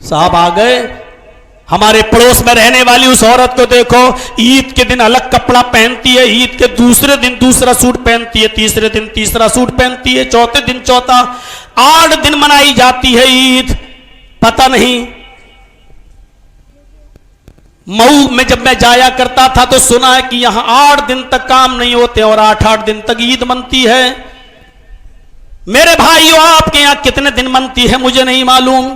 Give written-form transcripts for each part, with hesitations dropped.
साहब आ गए। हमारे पड़ोस में रहने वाली उस औरत को देखो, ईद के दिन अलग कपड़ा पहनती है, ईद के दूसरे दिन दूसरा सूट पहनती है, तीसरे दिन तीसरा सूट पहनती है, चौथे दिन चौथा। 8 दिन मनाई जाती है ईद। पता नहीं, मऊ में जब मैं जाया करता था तो सुना है कि यहां 8 दिन तक काम नहीं होते और 8-8 दिन तक ईद मनती है। मेरे भाइयों, आपके यहां कितने दिन मनती है मुझे नहीं मालूम,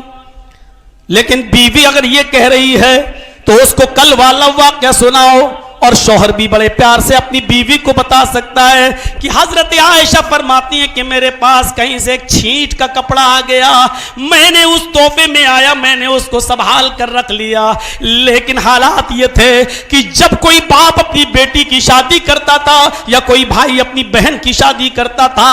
लेकिन बीवी अगर ये कह रही है तो उसको कल वाला वाक्या सुनाओ। और शौहर भी बड़े प्यार से अपनी बीवी को बता सकता है कि हजरत आयशा फरमाती है कि मेरे पास कहीं से एक छींट का कपड़ा आ गया, मैंने उस तोहफे में आया, मैंने उसको संभाल कर रख लिया। लेकिन हालात ये थे कि जब कोई बाप अपनी बेटी की शादी करता था या कोई भाई अपनी बहन की शादी करता था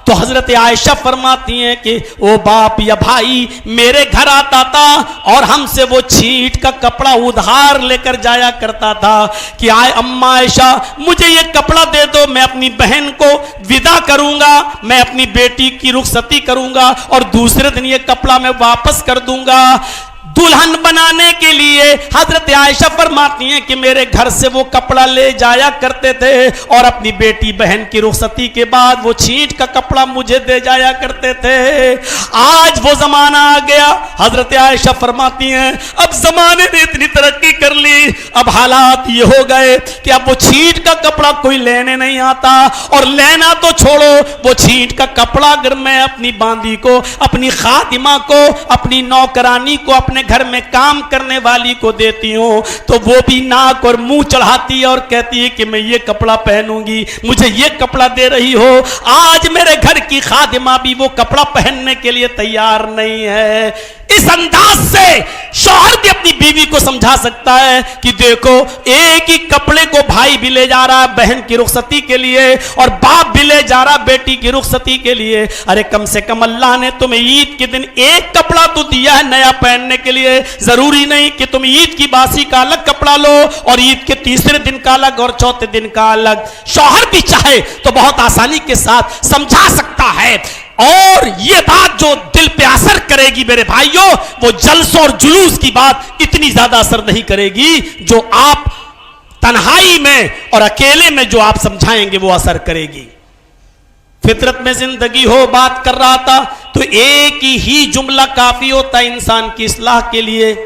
तो हजरत आयशा फरमाती हैं कि वो बाप या भाई मेरे घर आता था और हमसे वो छींट का कपड़ा उधार लेकर जाया करता था कि आए अम्मा आयशा मुझे ये कपड़ा दे दो, मैं अपनी बहन को विदा करूंगा, मैं अपनी बेटी की रुखसती करूंगा और दूसरे दिन ये कपड़ा मैं वापस कर दूंगा। दुल्हन बनाने के लिए हजरत आयशा फरमाती हैं कि मेरे घर से वो कपड़ा ले जाया करते थे और अपनी बेटी बहन की रुखसती के बाद वो छींट का कपड़ा मुझे दे जाया करते थे। आज वो जमाना आ गया, हजरत आयशा फरमाती हैं अब जमाने ने इतनी तरक्की कर ली, अब हालात ये हो गए कि अब वो छींट का कपड़ा कोई लेने नहीं आता। और लेना तो छोड़ो, वो छींट का कपड़ा अगर मैं अपनी बांदी को, अपनी खातिमा को, अपनी नौकरानी को, अपने घर में काम करने वाली को देती हूं तो वो भी नाक और मुंह चढ़ाती है और कहती है कि मैं ये कपड़ा पहनूंगी, मुझे ये कपड़ा दे रही हो। आज मेरे घर की खादिमा भी वो कपड़ा पहनने के लिए तैयार नहीं है। इस अंदाज से शौहर भी अपनी बीवी को समझा सकता है कि देखो एक ही कपड़े को भाई भी ले जा रहा है बहन की रुखसती के लिए और बाप भी ले जा रहा बेटी की रुखसती के लिए। अरे कम से कम अल्लाह ने तुम्हें ईद के दिन एक कपड़ा तो दिया है नया पहनने के लिए, जरूरी नहीं कि तुम ईद की बासी का अलग कपड़ा लो और ईद के तीसरे दिन का अलग और चौथे दिन का अलग। शौहर भी चाहे तो बहुत आसानी के साथ समझा सकता है और ये बात जो दिल पे असर करेगी मेरे भाइयों, वो जलसों और जुलूस की बात इतनी ज्यादा असर नहीं करेगी जो आप तन्हाई में और अकेले में जो आप समझाएंगे वो असर करेगी। फितरत में जिंदगी हो बात कर रहा था तो एक ही जुमला काफी होता है इंसान की इस्लाह के लिए।